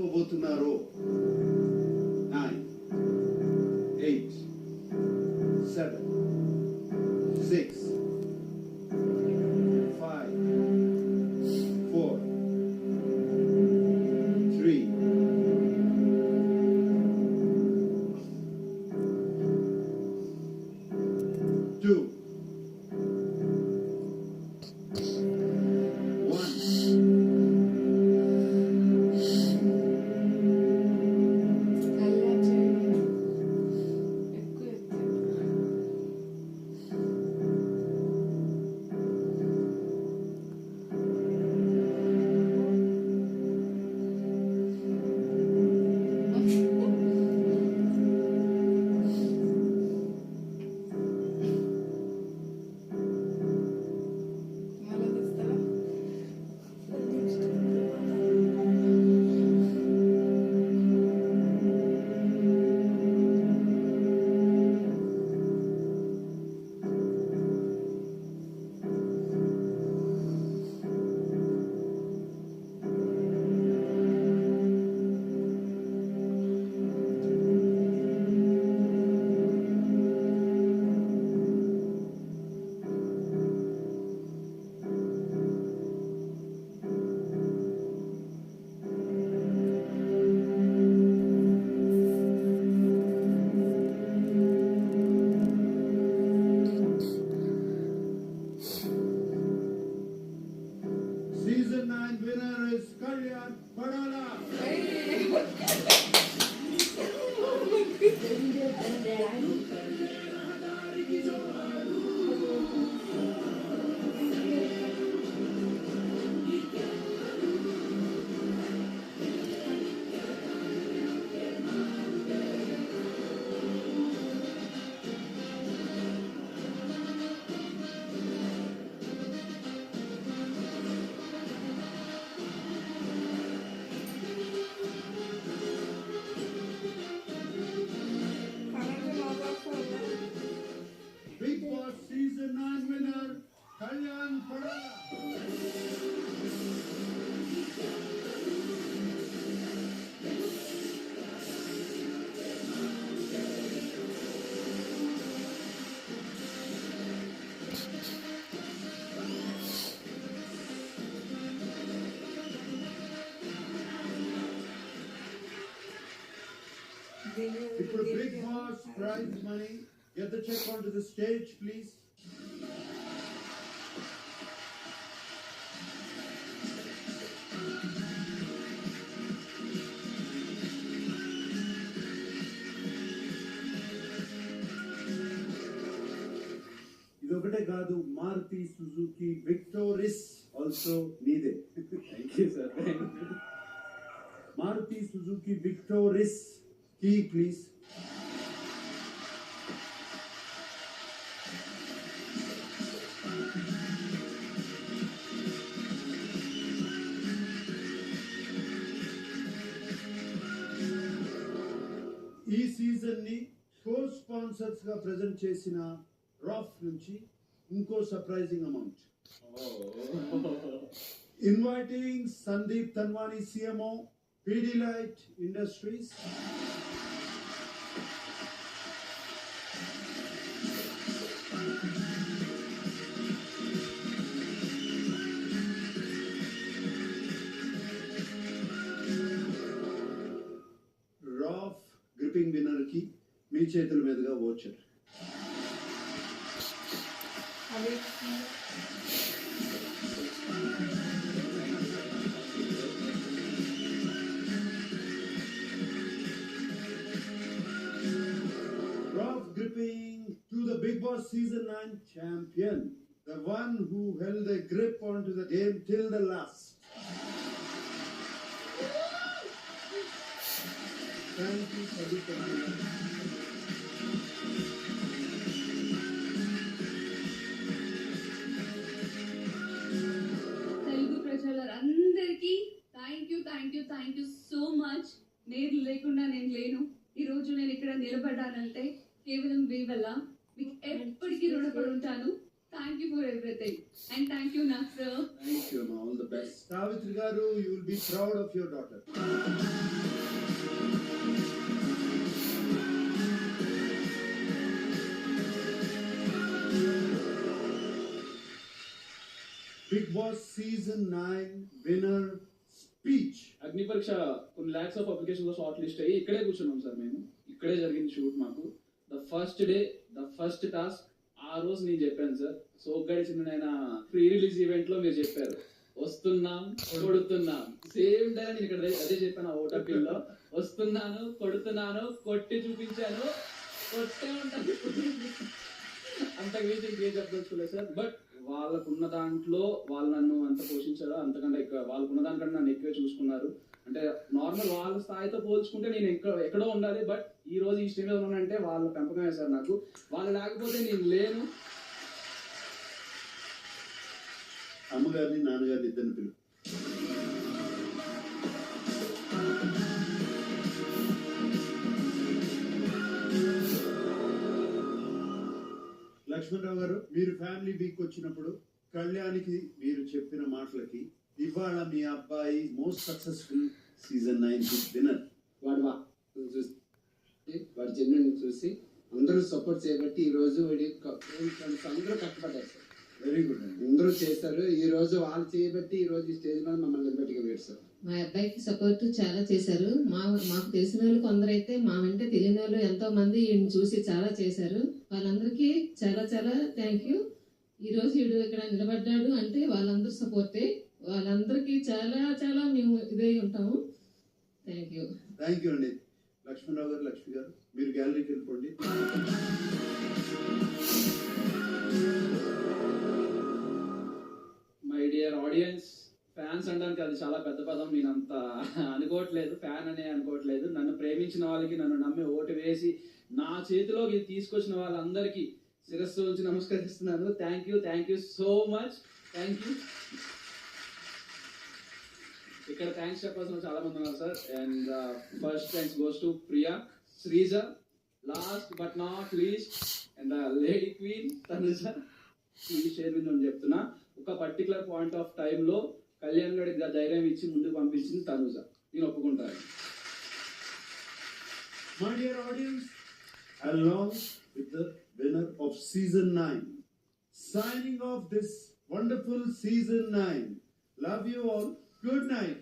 తీసుకోబోతున్నారు. 9, 8, 7, 6, 5, 4, 3, 2, 1. Season 9 winner is Kalyan Padala. Big Boss Season 9 winner Kalyan Padala. ఇప్పుడు Bigg Boss prize money. Get the check onto the stage, please. ఇదొకటే కాదు, Maruti Suzuki Victoris also నీదే. Thank you sir. Maruti Suzuki Victoris key please. ఈ season ని cosponsors గా present చేసిన Roff నుంచి ఇంకో surprising amount. Inviting Sandeep Tanwani, CMO, Pidilite industries. Roff gripping winner కి మీ చేతుల మీదుగా voucher. Rough gripping to the Big Boss Season 9 champion, the one who held the grip onto the game till the last. Thank you for the Telugu ప్రజలందరికీ thank you so much. మీరు లేకుండా నేను లేను. ఈ రోజు నేను ఇక్కడ నిలబడ్డానంటే కేవలం మీ వల్ల. మీకు ఎప్పటికీ రుణపడి ఉంటాను. Thank you for everything and thank you నాకు sir. Thank you, all the best. Savitri garu, you will be proud of your daughter. Big Boss Season 9 winner speech. అగ్ని పరీక్ష కొన్ని ల్యాక్స్ ఆఫ్ అప్లికేషన్ లో షార్ట్ లిస్ట్ అయ్యి ఇక్కడే కూర్చున్నాం sir మేము. ఇక్కడే జరిగింది షూట్ మాకు. The first day the first task ఆ రోజు నేను చెప్పాను సార్. సో గడిచిన ప్రీ రిలీజ్ ఈవెంట్ లో మీరు చెప్పారు వస్తున్నాం కొడుతున్నాం. సేమ్ డే నేను ఇక్కడ అదే చెప్పాను ఓటర్పిల్ లో. వస్తున్నాను కొడుతున్నాను కొట్టి చూపించాను కొట్టే ఉంటాను. అంతకు మించి ఇంకేం చెప్పదలుచుకోలేదు సార్. బట్ వాళ్ళకున్న దాంట్లో వాళ్ళు నన్ను అంత పోషించారు. అంతకంటే ఎక్కువ వాళ్ళకున్న దానికంటే నన్ను ఎక్కువ చూసుకున్నారు. అంటే నార్మల్ వాళ్ళ స్థాయితో పోల్చుకుంటే నేను ఎక్కడో ఉండాలి. బట్ ఈ రోజు ఈ స్టేజ్ లో ఉన్నానంటే వాళ్ళ పెంపకమే సార్ నాకు. వాళ్ళు లేకపోతే నేను లేను. అమ్మగారిని నాన్నగారిని ఇద్దరిని పిలువు. లక్ష్మణరావు గారు, మీరు ఫ్యామిలీ వీక్ వచ్చినప్పుడు కళ్యాణ్కి మీరు చెప్పిన మాటలకి ఇవాళ మీ అబ్బాయి మోస్ట్ సక్సెస్ఫుల్ సీజన్ 9 విన్నర్. వాడి జన్యుని చూసి అందరూ సపోర్ట్ చేయబట్టి ఈ రోజు అందరూ కష్టపడ్డారు సార్. వెరీ గుడ్ అండి. అందరూ చేశారు. ఈ రోజు వాళ్ళు చేయబట్టి ఈ రోజు ఈ స్టేజ్ మీద మమ్మల్ని నిలబెట్టుకోలేరు సార్. మా అబ్బాయికి సపోర్ట్ చాలా చేశారు. మాకు తెలిసిన వాళ్ళు కొందరైతే మా వెంట తెలియని వాళ్ళు ఎంతో మంది ఈయన చూసి చాలా చేశారు. వాళ్ళందరికీ చాలా చాలా థ్యాంక్ యూ. ఈ రోజు వీడు ఇక్కడ నిలబడ్డాడు అంటే వాళ్ళందరూ సపోర్టే. వాళ్ళందరికీ చాలా చాలా మేము ఇదే ఉంటాము. Thank you. థ్యాంక్ యూ అండి. లక్ష్మణరావు గారు, లక్ష్మి గారు, మీరు గ్యాలరీకి వెళ్ళిపోండి. మై డియర్ ఆడియన్స్, ఫ్యాన్స్ అనడానికి అది చాలా పెద్ద పదం. నేను అంత అనుకోవట్లేదు, ఫ్యాన్ అనే అనుకోవట్లేదు. నన్ను ప్రేమించిన వాళ్ళకి, నన్ను నమ్మి ఓటు వేసి నా చేతిలోకి తీసుకొచ్చిన వాళ్ళందరికీ శిరస్సు ఉంచి నమస్కరిస్తున్నాను. Thank you so much. Thank you. ఇక్కడ థ్యాంక్స్ చెప్పాల్సిన చాలా మంది ఉన్నారు sir. And first thanks goes to Priya, Sreeja, last but not least and lady queen Tanuja. ఈ షేర్ మీద చెప్తున్నా, ఒక పర్టికులర్ పాయింట్ ఆఫ్ టైంలో కళ్యాణ్ గడికి ధైర్యం ఇచ్చి ముందుకు పంపించింది తనుజ. నేను ఒప్పుకుంటాను. My dear audience, along with the winner of season 9, signing off this wonderful season 9. Love you all. Good night.